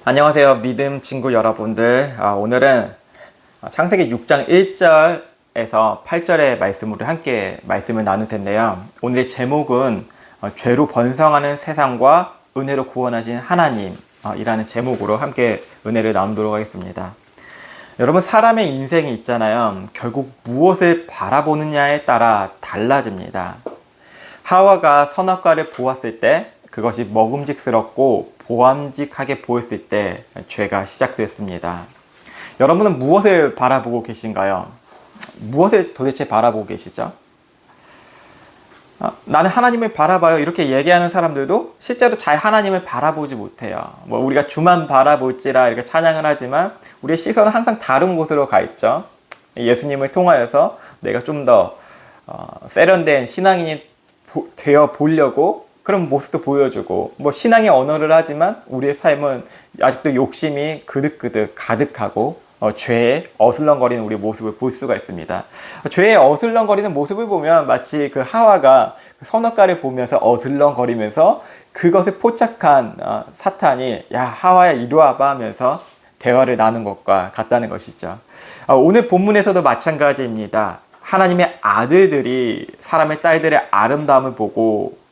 안녕하세요, 믿음 친구 여러분들. 오늘은 창세기 6장 1절에서 8절의 말씀으로 함께 말씀을 나눌 텐데요. 오늘의 제목은 죄로 번성하는 세상과 은혜로 구원하신 하나님이라는 제목으로 함께 은혜를 나누도록 하겠습니다. 여러분, 사람의 인생이 있잖아요. 결국 무엇을 바라보느냐에 따라 달라집니다. 하와가 선악과를 보았을 때 그것이 먹음직스럽고 보암직하게 보였을 때 죄가 시작됐습니다. 여러분은 무엇을 바라보고 계신가요? 무엇을 도대체 바라보고 계시죠? 나는 하나님을 바라봐요, 이렇게 얘기하는 사람들도 실제로 잘 하나님을 바라보지 못해요. 우리가 주만 바라볼지라 이렇게 찬양을 하지만 우리의 시선은 항상 다른 곳으로 가 있죠. 예수님을 통하여서 내가 좀 더 세련된 신앙인이 되어 보려고 그런 모습도 보여주고, 신앙의 언어를 하지만 우리의 삶은 아직도 욕심이 그득그득 가득하고 죄에 어슬렁거리는 우리의 모습을 볼 수가 있습니다. 죄에 어슬렁거리는 모습을 보면 마치 그 하와가 선악과를 보면서 어슬렁거리면서 그것을 포착한 사탄이 야, 하와야 이리 와봐 하면서 대화를 나눈 것과 같다는 것이죠. 오늘 본문에서도 마찬가지입니다. 하나님의 아들들이 사람의 딸들의 아름다움을 보고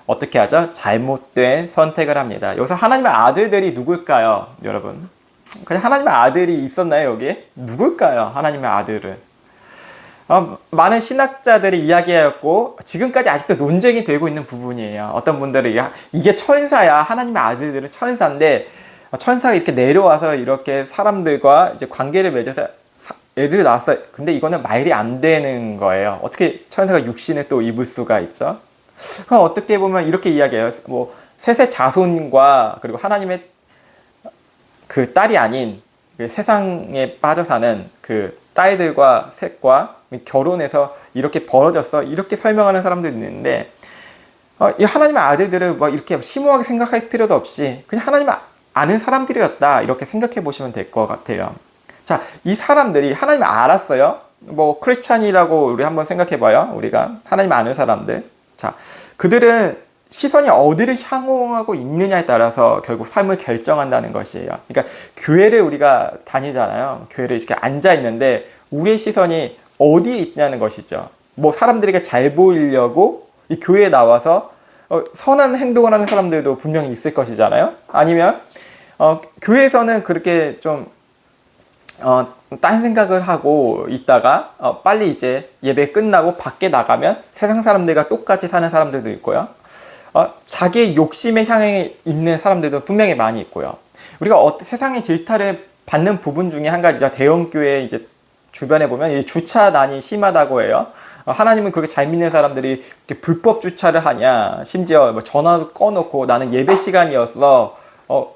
어떻게 하죠? 잘못된 선택을 합니다. 여기서 하나님의 아들들이 누굴까요, 여러분? 그냥 하나님의 아들이 있었나요, 여기에? 누굴까요, 하나님의 아들은? 많은 신학자들이 이야기하였고 지금까지 아직도 논쟁이 되고 있는 부분이에요. 어떤 분들은 이게 천사야, 하나님의 아들들은 천사인데 천사가 이렇게 내려와서 이렇게 사람들과 이제 관계를 맺어서 애를 낳았어요. 근데 이거는 말이 안 되는 거예요. 어떻게 천사가 육신을 또 입을 수가 있죠? 그럼 어떻게 보면 이렇게 이야기해요. 셋의 자손과 그리고 하나님의 그 딸이 아닌 그 세상에 빠져 사는 그 딸들과 셋과 결혼해서 이렇게 벌어졌어, 이렇게 설명하는 사람도 있는데, 이 하나님의 아들들을 이렇게 심오하게 생각할 필요도 없이 그냥 하나님을 아는 사람들이었다, 이렇게 생각해 보시면 될 것 같아요. 자, 이 사람들이 하나님을 알았어요. 크리스찬이라고 우리 한번 생각해 봐요. 우리가 하나님 아는 사람들. 자, 그들은 시선이 어디를 향하고 있느냐에 따라서 결국 삶을 결정한다는 것이에요. 그러니까 교회를 우리가 다니잖아요. 교회를 이렇게 앉아 있는데 우리의 시선이 어디에 있냐는 것이죠. 사람들에게 잘 보이려고 이 교회에 나와서 선한 행동을 하는 사람들도 분명히 있을 것이잖아요. 아니면 교회에서는 그렇게 좀 딴 생각을 하고 있다가 빨리 이제 예배 끝나고 밖에 나가면 세상 사람들과 똑같이 사는 사람들도 있고요. 자기의 욕심에 향해 있는 사람들도 분명히 많이 있고요. 우리가 세상의 질타를 받는 부분 중에 한 가지죠. 대형교회 이제 주변에 보면 이 주차난이 심하다고 해요. 하나님은 그렇게 잘 믿는 사람들이 이렇게 불법 주차를 하냐, 심지어 전화도 꺼놓고 나는 예배 시간이었어,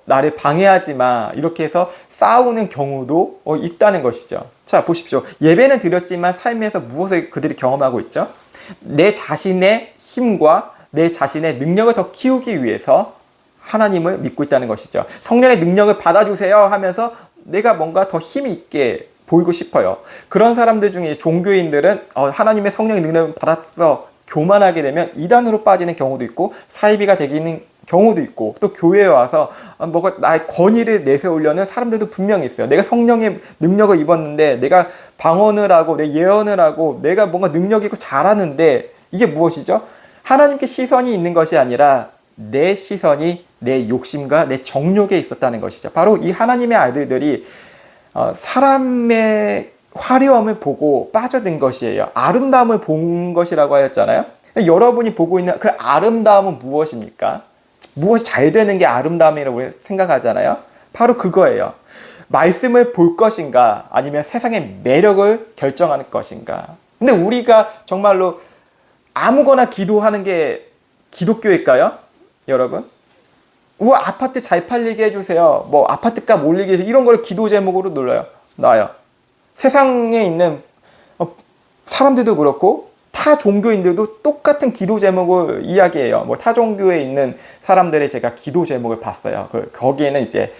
나를 방해하지 마, 이렇게 해서 싸우는 경우도 있다는 것이죠. 자, 보십시오. 예배는 드렸지만 삶에서 무엇을 그들이 경험하고 있죠? 내 자신의 힘과 내 자신의 능력을 더 키우기 위해서 하나님을 믿고 있다는 것이죠. 성령의 능력을 받아주세요 하면서 내가 뭔가 더 힘이 있게 보이고 싶어요. 그런 사람들 중에 종교인들은 하나님의 성령의 능력을 받아서 교만하게 되면 이단으로 빠지는 경우도 있고 사이비가 되기는 경우도 있고, 또 교회에 와서 나의 권위를 내세우려는 사람들도 분명히 있어요. 내가 성령의 능력을 입었는데, 내가 방언을 하고 내 예언을 하고 내가 뭔가 능력 있고 잘하는데, 이게 무엇이죠? 하나님께 시선이 있는 것이 아니라 내 시선이 내 욕심과 내 정욕에 있었다는 것이죠. 바로 이 하나님의 아들들이 사람의 화려함을 보고 빠져든 것이에요. 아름다움을 본 것이라고 하였잖아요. 여러분이 보고 있는 그 아름다움은 무엇입니까? 무엇이 잘 되는 게 아름다움이라고 우리 생각하잖아요. 바로 그거예요. 말씀을 볼 것인가, 아니면 세상의 매력을 결정하는 것인가. 근데 우리가 정말로 아무거나 기도하는 게 기독교일까요, 여러분? 아파트 잘 팔리게 해주세요, 아파트값 올리게 해주세요, 이런 걸 기도 제목으로 놔요. 세상에 있는 사람들도 그렇고 타 종교인들도 똑같은 기도 제목을 이야기해요. 타 종교에 있는 사람들의 제가 기도 제목을 봤어요. 거기에는 이제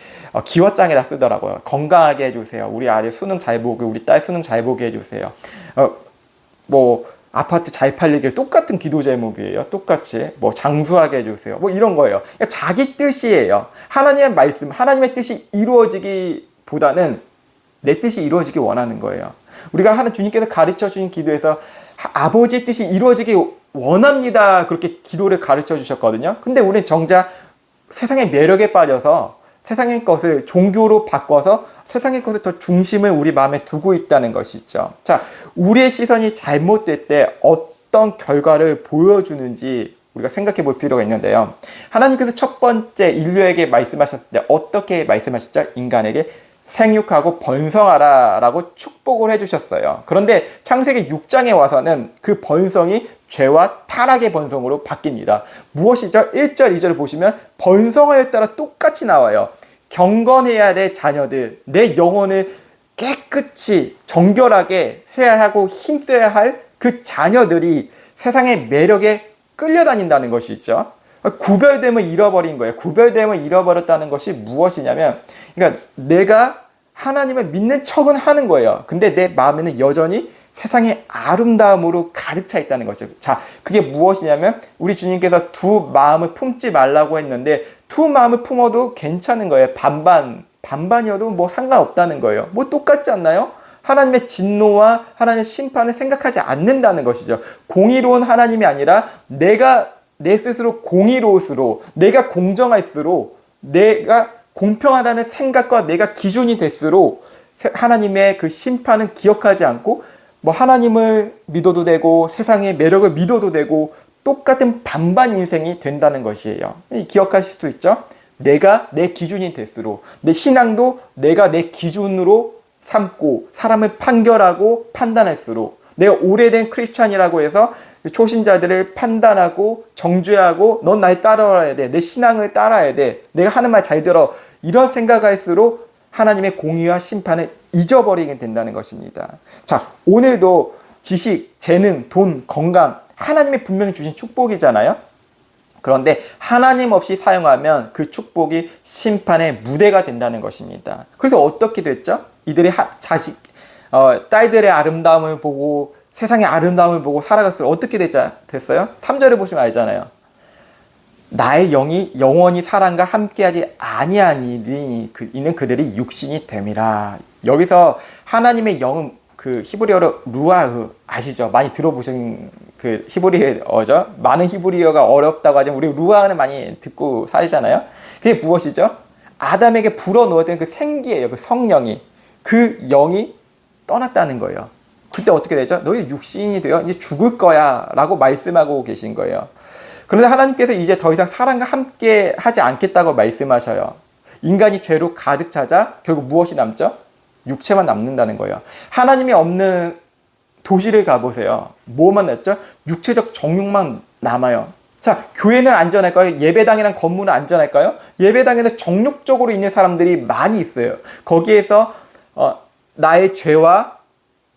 기워장이라 쓰더라고요. 건강하게 해주세요. 우리 아들 수능 잘 보게, 우리 딸 수능 잘 보게 해주세요. 아파트 잘 팔리게 똑같은 기도 제목이에요. 똑같이 뭐 장수하게 해주세요. 뭐 이런 거예요. 그러니까 자기 뜻이에요. 하나님의 말씀, 하나님의 뜻이 이루어지기보다는 내 뜻이 이루어지기 원하는 거예요. 우리가 하는 주님께서 가르쳐 주신 기도에서 아버지의 뜻이 이루어지기 원합니다. 그렇게 기도를 가르쳐 주셨거든요. 근데 우리는 정작 세상의 매력에 빠져서 세상의 것을 종교로 바꿔서 세상의 것을 더 중심을 우리 마음에 두고 있다는 것이죠. 자, 우리의 시선이 잘못될 때 어떤 결과를 보여주는지 우리가 생각해 볼 필요가 있는데요. 하나님께서 첫 번째 인류에게 말씀하셨을 때 어떻게 말씀하셨죠? 인간에게 생육하고 번성하라 라고 축복을 해주셨어요. 그런데 창세기 6장에 와서는 그 번성이 죄와 타락의 번성으로 바뀝니다. 무엇이죠? 1절, 2절을 보시면 번성하에 따라 똑같이 나와요. 경건해야 될 자녀들, 내 영혼을 깨끗이 정결하게 해야 하고 힘써야 할 그 자녀들이 세상의 매력에 끌려다닌다는 것이죠. 구별됨을 잃어버린 거예요. 구별됨을 잃어버렸다는 것이 무엇이냐면, 그러니까 내가 하나님을 믿는 척은 하는 거예요. 근데 내 마음에는 여전히 세상의 아름다움으로 가득 차 있다는 거죠. 자, 그게 무엇이냐면 우리 주님께서 두 마음을 품지 말라고 했는데 두 마음을 품어도 괜찮은 거예요. 반반이어도 뭐 상관없다는 거예요. 뭐 똑같지 않나요? 하나님의 진노와 하나님의 심판을 생각하지 않는다는 것이죠. 공의로운 하나님이 아니라 내가 내 스스로 공의로울수록, 내가 공정할수록, 내가 공평하다는 생각과 내가 기준이 될수록 하나님의 그 심판은 기억하지 않고 뭐 하나님을 믿어도 되고 세상의 매력을 믿어도 되고 똑같은 반반 인생이 된다는 것이에요. 기억하실 수 있죠? 내가 내 기준이 될수록 내 신앙도 내가 내 기준으로 삼고 사람을 판결하고 판단할수록 내가 오래된 크리스찬이라고 해서 초신자들을 판단하고 정죄하고 넌 날 따라와야 돼. 내 신앙을 따라야 돼. 내가 하는 말 잘 들어. 이런 생각할수록 하나님의 공의와 심판을 잊어버리게 된다는 것입니다. 자, 오늘도 지식, 재능, 돈, 건강 하나님이 분명히 주신 축복이잖아요. 그런데 하나님 없이 사용하면 그 축복이 심판의 무대가 된다는 것입니다. 그래서 어떻게 됐죠? 이들이 딸들의 아름다움을 보고 세상의 아름다움을 보고 살아갈수록 어떻게 됐어요? 3절을 보시면 알잖아요. 나의 영이 영원히 사람과 함께하지 아니하니 이는 그들이 육신이 됨이라. 여기서 하나님의 영은 그 히브리어로 루아흐 아시죠? 많이 들어보신 그 히브리어죠? 많은 히브리어가 어렵다고 하지만 우리 루아흐는 많이 듣고 살잖아요. 그게 무엇이죠? 아담에게 불어넣었던 그 생기예요. 그 성령이. 그 영이 떠났다는 거예요. 그때 어떻게 되죠? 너희 육신이 되어 이제 죽을 거야 라고 말씀하고 계신 거예요. 그런데 하나님께서 이제 더 이상 사람과 함께 하지 않겠다고 말씀하셔요. 인간이 죄로 가득 차자 결국 무엇이 남죠? 육체만 남는다는 거예요. 하나님이 없는 도시를 가보세요. 뭐만 남죠? 육체적 정욕만 남아요. 자, 교회는 안전할까요? 예배당이랑 건물은 안전할까요? 예배당에는 정욕적으로 있는 사람들이 많이 있어요. 거기에서 나의 죄와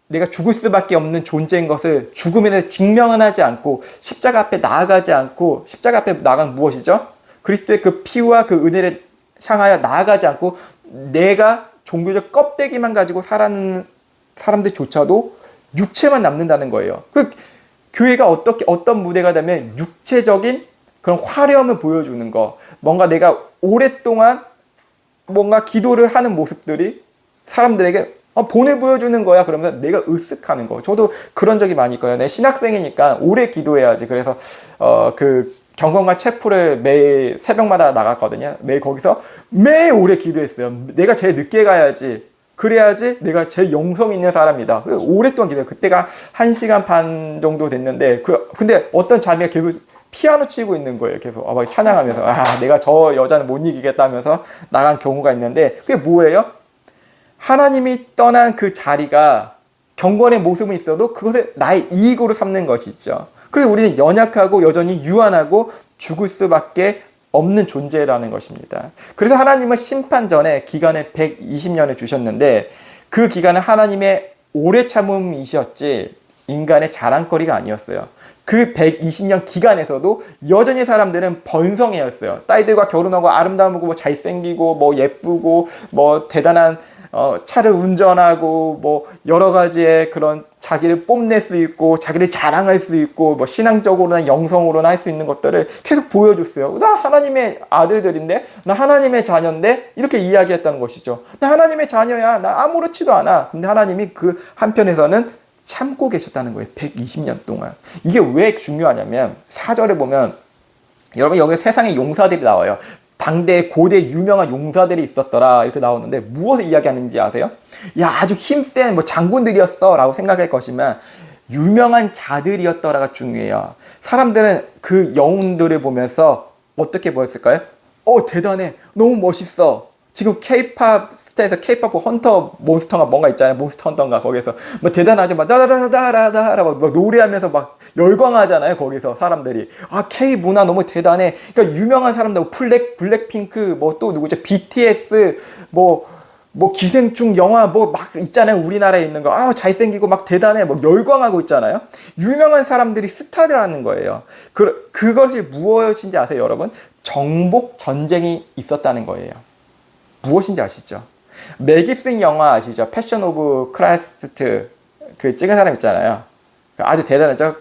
내가 죽을 수밖에 없는 존재인 것을 죽음에 대해 증명은 하지 않고 십자가 앞에 나아가지 않고 십자가 앞에 나아간 무엇이죠? 그리스도의 그 피와 그 은혜를 향하여 나아가지 않고 내가 종교적 껍데기만 가지고 살아가는 사람들조차도 육체만 남는다는 거예요. 그 교회가 어떤 무대가 되면 육체적인 그런 화려함을 보여주는 거, 뭔가 내가 오랫동안 뭔가 기도를 하는 모습들이 사람들에게 본을 보여주는 거야. 그러면 내가 으쓱하는 거. 저도 그런 적이 많이 있거든요. 내 신학생이니까 오래 기도해야지. 그래서 그 경건과 체프를 매일 새벽마다 나갔거든요. 매일 거기서 매일 오래 기도했어요. 내가 제일 늦게 가야지. 그래야지 내가 제일 영성 있는 사람이다. 오랫동안 기도해요. 그때가 1시간 반 정도 됐는데 근데 어떤 자매가 계속 피아노 치고 있는 거예요. 계속 막 찬양하면서 내가 저 여자는 못 이기겠다 하면서 나간 경우가 있는데 그게 뭐예요? 하나님이 떠난 그 자리가 경건의 모습은 있어도 그것을 나의 이익으로 삼는 것이죠. 그래서 우리는 연약하고 여전히 유한하고 죽을 수밖에 없는 존재라는 것입니다. 그래서 하나님은 심판 전에 기간을 120년을 주셨는데 그 기간은 하나님의 오래 참음이셨지 인간의 자랑거리가 아니었어요. 그 120년 기간에서도 여전히 사람들은 번성해였어요. 딸들과 결혼하고 아름다움이고 뭐 잘생기고 뭐 예쁘고 뭐 대단한 차를 운전하고 뭐 여러 가지의 그런 자기를 뽐낼 수 있고 자기를 자랑할 수 있고 뭐 신앙적으로나 영성으로나 할 수 있는 것들을 계속 보여줬어요. 나 하나님의 아들들인데, 나 하나님의 자녀인데, 이렇게 이야기했다는 것이죠. 나 하나님의 자녀야. 나 아무렇지도 않아. 근데 하나님이 그 한편에서는 참고 계셨다는 거예요. 120년 동안. 이게 왜 중요하냐면 4절에 보면 여러분 여기 세상에 용사들이 나와요. 당대 고대 유명한 용사들이 있었더라 이렇게 나오는데 무엇을 이야기하는지 아세요? 야, 아주 힘센 뭐 장군들이었어 라고 생각할 것이면 유명한 자들이었더라가 중요해요. 사람들은 그 영웅들을 보면서 어떻게 보였을까요? 대단해, 너무 멋있어. 지금 K-팝 스타에서 K-팝 헌터 몬스터가 뭔가 있잖아요. 몬스터 헌터인가 거기서 뭐 대단하죠. 막 다라다라다라 막 노래하면서 막 열광하잖아요. 거기서 사람들이 K 문화 너무 대단해. 그러니까 유명한 사람들 블랙핑크 뭐 또 누구죠? BTS 뭐 기생충 영화 뭐 막 있잖아요. 우리나라에 있는 거 잘생기고 막 대단해 뭐 열광하고 있잖아요. 유명한 사람들이 스타들하는 거예요. 그것이 무엇인지 아세요, 여러분? 정복 전쟁이 있었다는 거예요. 무엇인지 아시죠? 멜 깁슨 영화 아시죠? 패션 오브 크라이스트 그 찍은 사람 있잖아요. 아주 대단하죠?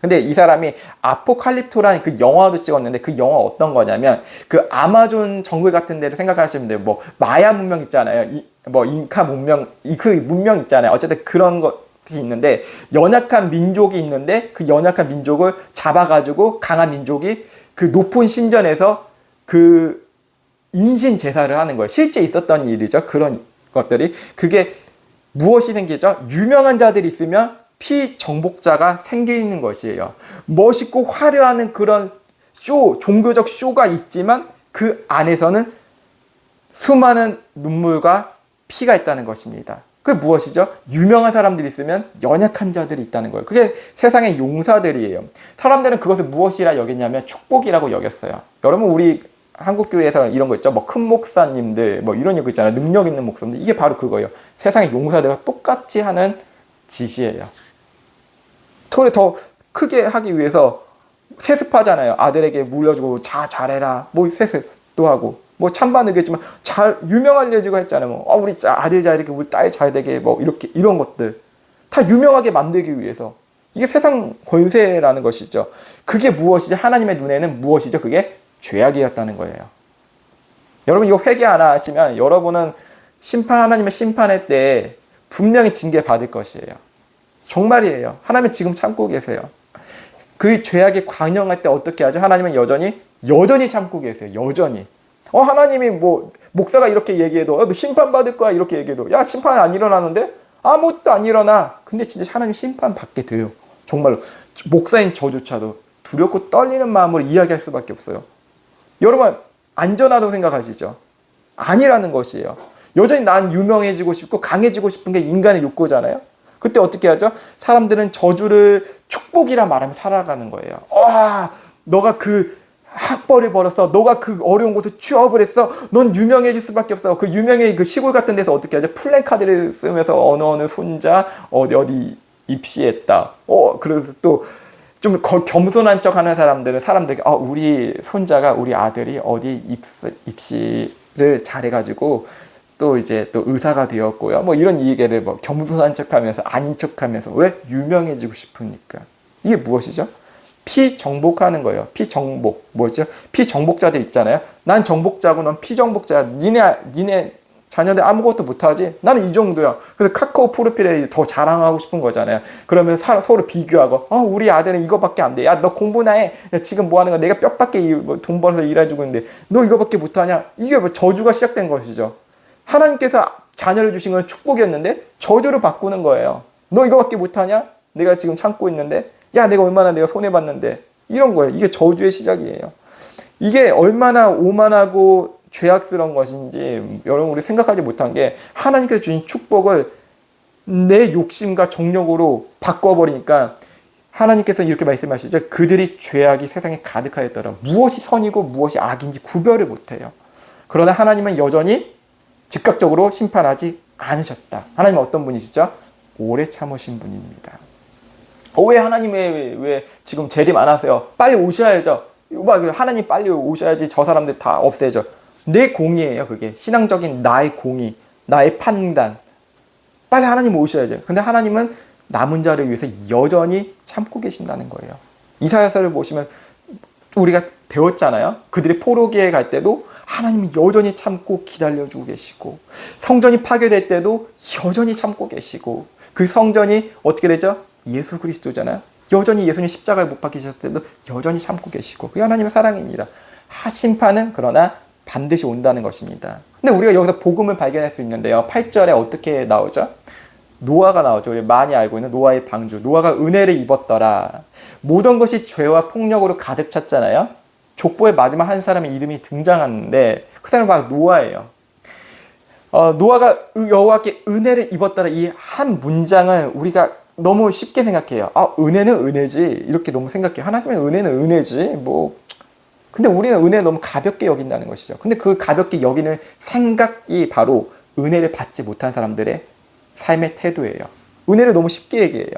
근데 이 사람이 아포칼립토라는 그 영화도 찍었는데 그 영화 어떤 거냐면 그 아마존 정글 같은 데를 생각하시면 돼요. 뭐 마야 문명 있잖아요. 뭐 잉카 문명, 그 문명 있잖아요. 어쨌든 그런 것이 있는데 연약한 민족이 있는데 그 연약한 민족을 잡아가지고 강한 민족이 그 높은 신전에서 그 인신 제사를 하는 거예요. 실제 있었던 일이죠. 그런 것들이. 그게 무엇이 생기죠? 유명한 자들이 있으면 피정복자가 생기는 것이에요. 멋있고 화려한 그런 종교적 쇼가 있지만 그 안에서는 수많은 눈물과 피가 있다는 것입니다. 그게 무엇이죠? 유명한 사람들이 있으면 연약한 자들이 있다는 거예요. 그게 세상의 용사들이에요. 사람들은 그것을 무엇이라 여겼냐면 축복이라고 여겼어요. 여러분 우리 한국교회에서 이런 거 있죠. 뭐 큰 목사님들 뭐 이런 거 있잖아요. 능력 있는 목사님들. 이게 바로 그거예요. 세상의 용사들과 똑같이 하는 짓이에요. 그걸 더 크게 하기 위해서 세습하잖아요. 아들에게 물려주고 잘해라. 뭐 세습도 하고 뭐 찬반 의겠지만 잘 유명하려지고 했잖아요. 뭐 우리 아들 잘 되게 우리 딸 잘 되게 뭐 이렇게 이런 것들 다 유명하게 만들기 위해서 이게 세상 권세라는 것이죠. 그게 무엇이죠? 하나님의 눈에는 무엇이죠? 그게 죄악이었다는 거예요. 여러분 이거 회개 안 하시면 여러분은 하나님의 심판할 때 분명히 징계 받을 것이에요. 정말이에요. 하나님 지금 참고 계세요. 그 죄악이 관영할 때 어떻게 하죠? 하나님은 여전히 참고 계세요. 여전히. 하나님이 뭐 목사가 이렇게 얘기해도 너 심판 받을 거야 이렇게 얘기해도 야 심판 안 일어나는데 아무것도 안 일어나. 근데 진짜 하나님 심판 받게 돼요. 정말로 목사인 저조차도 두렵고 떨리는 마음으로 이야기할 수밖에 없어요. 여러분 안전하다고 생각하시죠? 아니라는 것이에요. 여전히 난 유명해지고 싶고 강해지고 싶은 게 인간의 욕구잖아요. 그때 어떻게 하죠? 사람들은 저주를 축복이라 말하며 살아가는 거예요. 너가 그 학벌을 벌었어. 너가 그 어려운 곳에 취업을 했어. 넌 유명해질 수밖에 없어. 그 유명해 그 시골 같은 데서 어떻게 하죠? 플랜카드를 쓰면서 어느 손자 어디 입시했다. 그래서 또 좀 겸손한 척 하는 사람들이 우리 손자가 우리 아들이 어디 입시를 잘해가지고 또 이제 또 의사가 되었고요. 뭐 이런 얘기를 뭐 겸손한 척하면서 아닌 척하면서 왜 유명해지고 싶으니까. 이게 무엇이죠? 피정복하는 거예요. 피정복 뭐죠? 피정복자들 있잖아요. 난 정복자고 넌 피정복자야. 니네 자녀들 아무것도 못하지? 나는 이 정도야. 그래서 카카오 프로필에 더 자랑하고 싶은 거잖아요. 그러면 서로 비교하고 우리 아들은 이거밖에 안 돼. 야 너 공부나 해. 야, 지금 뭐 하는 거야? 내가 뼈밖에 돈 벌어서 일해주고 있는데 너 이거밖에 못하냐? 이게 뭐 저주가 시작된 것이죠. 하나님께서 자녀를 주신 건 축복이었는데 저주를 바꾸는 거예요. 너 이거밖에 못하냐? 내가 지금 참고 있는데 야 내가 얼마나 내가 손해봤는데 이런 거예요. 이게 저주의 시작이에요. 이게 얼마나 오만하고 죄악스러운 것인지 여러분 우리 생각하지 못한 게 하나님께서 주신 축복을 내 욕심과 정욕으로 바꿔버리니까 하나님께서 이렇게 말씀하시죠. 그들이 죄악이 세상에 가득하였더라. 무엇이 선이고 무엇이 악인지 구별을 못해요. 그러나 하나님은 여전히 즉각적으로 심판하지 않으셨다. 하나님은 어떤 분이시죠? 오래 참으신 분입니다. 왜 하나님 왜 지금 재림 안 하세요? 빨리 오셔야죠. 하나님 빨리 오셔야지 저 사람들 다 없애죠. 내 공의예요. 그게 신앙적인 나의 공의. 나의 판단. 빨리 하나님 오셔야죠. 근데 하나님은 남은 자를 위해서 여전히 참고 계신다는 거예요. 이사야서를 보시면 우리가 배웠잖아요. 그들이 포로기에 갈 때도 하나님이 여전히 참고 기다려주고 계시고, 성전이 파괴될 때도 여전히 참고 계시고, 그 성전이 어떻게 되죠? 예수 그리스도잖아요. 여전히 예수님 십자가에 못 박히셨을 때도 여전히 참고 계시고, 그게 하나님의 사랑입니다. 심판은 그러나 반드시 온다는 것입니다. 근데 우리가 여기서 복음을 발견할 수 있는데요. 8절에 어떻게 나오죠? 노아가 나오죠. 우리 많이 알고 있는 노아의 방주. 노아가 은혜를 입었더라. 모든 것이 죄와 폭력으로 가득 찼잖아요. 족보의 마지막 한 사람의 이름이 등장하는데 그 사람은 바로 노아예요. 노아가 여호와께 은혜를 입었더라. 이 한 문장을 우리가 너무 쉽게 생각해요. 은혜는 은혜지. 이렇게 너무 생각해요. 하나님의 은혜는 은혜지. 근데 우리는 은혜를 너무 가볍게 여긴다는 것이죠. 근데 그 가볍게 여기는 생각이 바로 은혜를 받지 못한 사람들의 삶의 태도예요. 은혜를 너무 쉽게 얘기해요.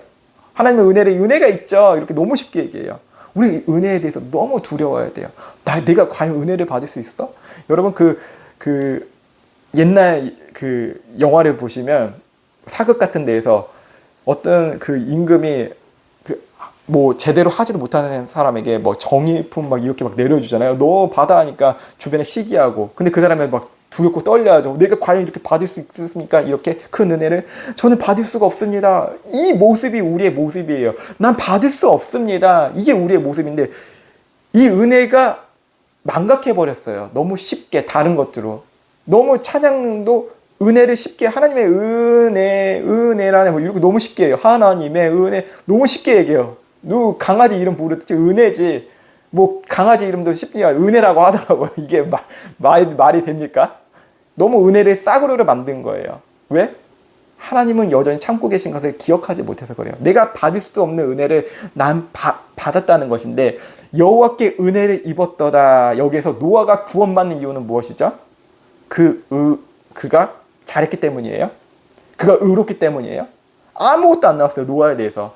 하나님의 은혜가 있죠. 이렇게 너무 쉽게 얘기해요. 우리 은혜에 대해서 너무 두려워야 돼요. 내가 과연 은혜를 받을 수 있어? 여러분 옛날 영화를 보시면 사극 같은 데에서 어떤 임금이 제대로 하지도 못하는 사람에게 정의품 이렇게 내려주잖아요. 너 받아 하니까 주변에 시기하고, 근데 그 사람이 두렵고 떨려야죠. 내가 과연 이렇게 받을 수 있습니까? 이렇게 큰 은혜를 저는 받을 수가 없습니다. 이 모습이 우리의 모습이에요. 난 받을 수 없습니다. 이게 우리의 모습인데 이 은혜가 망각해 버렸어요. 너무 쉽게 다른 것들로. 너무 찬양도 은혜를 쉽게 하나님의 은혜라는 이렇게 너무 쉽게 해요. 하나님의 은혜 너무 쉽게 얘기해요. 강아지 이름 부르듯이 은혜지. 강아지 이름도 쉽지 은혜라고 하더라고요. 이게 말이 됩니까? 너무 은혜를 싸구려로 만든 거예요. 왜? 하나님은 여전히 참고 계신 것을 기억하지 못해서 그래요. 내가 받을 수 없는 은혜를 난 받았다는 것인데, 여호와께 은혜를 입었더라. 여기에서 노아가 구원받는 이유는 무엇이죠? 그가 잘했기 때문이에요? 그가 의롭기 때문이에요? 아무것도 안 나왔어요. 노아에 대해서.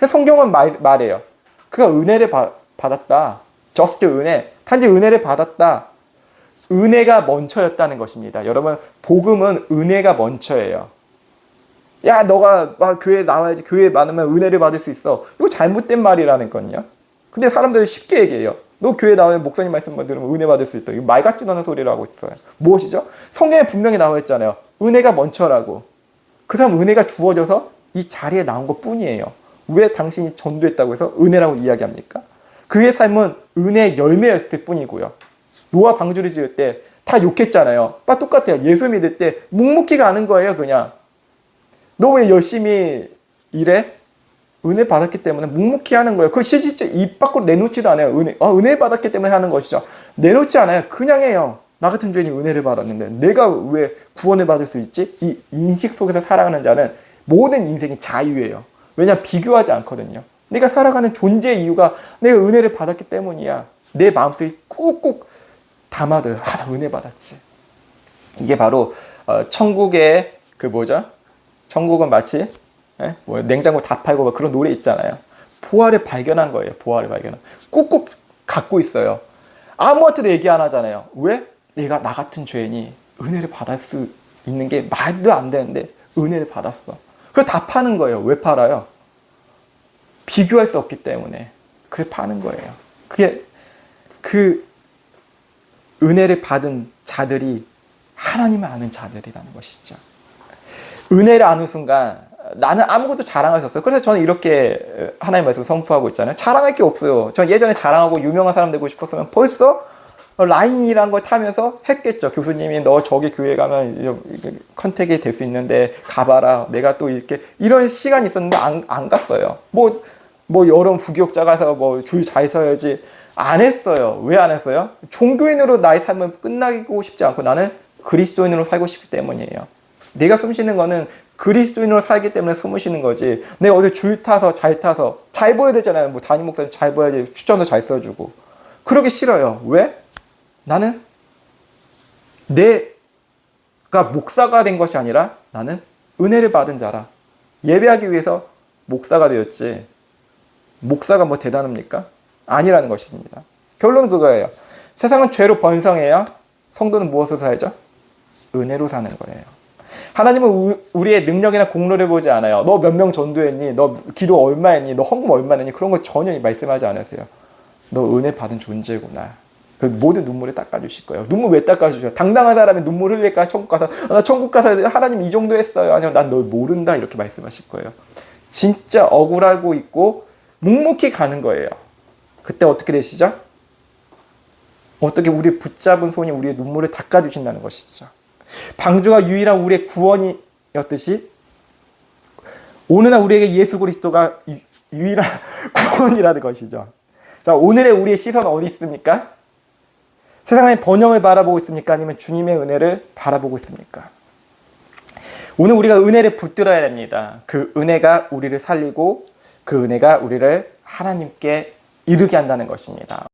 성경은 말해요. 그가 은혜를 받았다. just 은혜. 단지 은혜를 받았다. 은혜가 먼저였다는 것입니다. 여러분, 복음은 은혜가 먼저예요. 야, 너가 교회에 나와야지. 교회에 많으면 은혜를 받을 수 있어. 이거 잘못된 말이라는 거요. 근데 사람들이 쉽게 얘기해요. 너 교회 나오면 목사님 말씀만 들으면 은혜 받을 수 있다. 이거 말 같지도 않은 소리를 하고 있어요. 무엇이죠? 성경에 분명히 나와 있잖아요. 은혜가 먼저라고. 그 사람 은혜가 주어져서 이 자리에 나온 것 뿐이에요. 왜 당신이 전도했다고 해서 은혜라고 이야기합니까? 그의 삶은 은혜의 열매였을 뿐이고요. 노아 방주를 지을 때 다 욕했잖아요. 똑같아요. 예수 믿을 때 묵묵히가 않은 거예요. 그냥 너 왜 열심히 일해? 은혜 받았기 때문에 묵묵히 하는 거예요. 그 실질적 입 밖으로 내놓지도 않아요. 은혜 받았기 때문에 하는 것이죠. 내놓지 않아요. 그냥 해요. 나 같은 죄인이 은혜를 받았는데 내가 왜 구원을 받을 수 있지? 이 인식 속에서 살아가는 자는 모든 인생이 자유예요. 왜냐? 비교하지 않거든요. 내가 살아가는 존재의 이유가 내가 은혜를 받았기 때문이야. 내 마음속에 꾹꾹 담아둬요. 나 은혜 받았지. 이게 바로 천국의 천국은 마치 냉장고 다 팔고 그런 노래 있잖아요. 보화를 발견한 거예요. 보화를 발견한. 꾹꾹 갖고 있어요. 아무한테도 얘기 안 하잖아요. 왜? 내가 나 같은 죄인이 은혜를 받을 수 있는 게 말도 안 되는데 은혜를 받았어. 그래서 다 파는 거예요. 왜 팔아요? 비교할 수 없기 때문에. 그래서 파는 거예요. 그게 은혜를 받은 자들이 하나님을 아는 자들이라는 것이죠. 은혜를 아는 순간 나는 아무것도 자랑할 수 없어요. 그래서 저는 이렇게 하나님의 말씀을 선포하고 있잖아요. 자랑할 게 없어요. 전 예전에 자랑하고 유명한 사람 되고 싶었으면 벌써 라인이란 걸 타면서 했겠죠. 교수님이 너 저기 교회 가면 컨택이 될 수 있는데 가봐라. 내가 또 이런 시간이 있었는데 안 갔어요. 여러 부교육자 가서 줄 잘 서야지. 안 했어요. 왜 안 했어요? 종교인으로 나의 삶을 끝나고 싶지 않고 나는 그리스도인으로 살고 싶기 때문이에요. 내가 숨쉬는 거는 그리스도인으로 살기 때문에 숨으시는 거지. 내가 어디 줄 타서 잘 보여야 되잖아요. 담임 목사님 잘 보여야지. 추천도 잘 써주고. 그러기 싫어요. 왜? 나는 내가 목사가 된 것이 아니라 나는 은혜를 받은 자라. 예배하기 위해서 목사가 되었지. 목사가 대단합니까? 아니라는 것입니다. 결론은 그거예요. 세상은 죄로 번성해요. 성도는 무엇으로 살죠? 은혜로 사는 거예요. 하나님은 우리의 능력이나 공로를 보지 않아요. 너 몇 명 전도했니? 너 기도 얼마 했니? 너 헌금 얼마 냈니? 그런 거 전혀 말씀하지 않으세요. 너 은혜 받은 존재구나. 그 모든 눈물을 닦아주실 거예요. 눈물 왜 닦아주셔요? 당당한 사람이 눈물 흘릴까? 천국 가서 나 천국 가서 하나님 이 정도 했어요. 아니요, 난 널 모른다 이렇게 말씀하실 거예요. 진짜 억울하고 있고 묵묵히 가는 거예요. 그때 어떻게 되시죠? 어떻게 우리 붙잡은 손이 우리의 눈물을 닦아주신다는 것이죠. 방주가 유일한 우리의 구원이었듯이 오늘날 우리에게 예수 그리스도가 유일한 구원이라는 것이죠. 자, 오늘의 우리의 시선은 어디 있습니까? 세상의 번영을 바라보고 있습니까? 아니면 주님의 은혜를 바라보고 있습니까? 오늘 우리가 은혜를 붙들어야 됩니다. 그 은혜가 우리를 살리고 그 은혜가 우리를 하나님께 이르게 한다는 것입니다.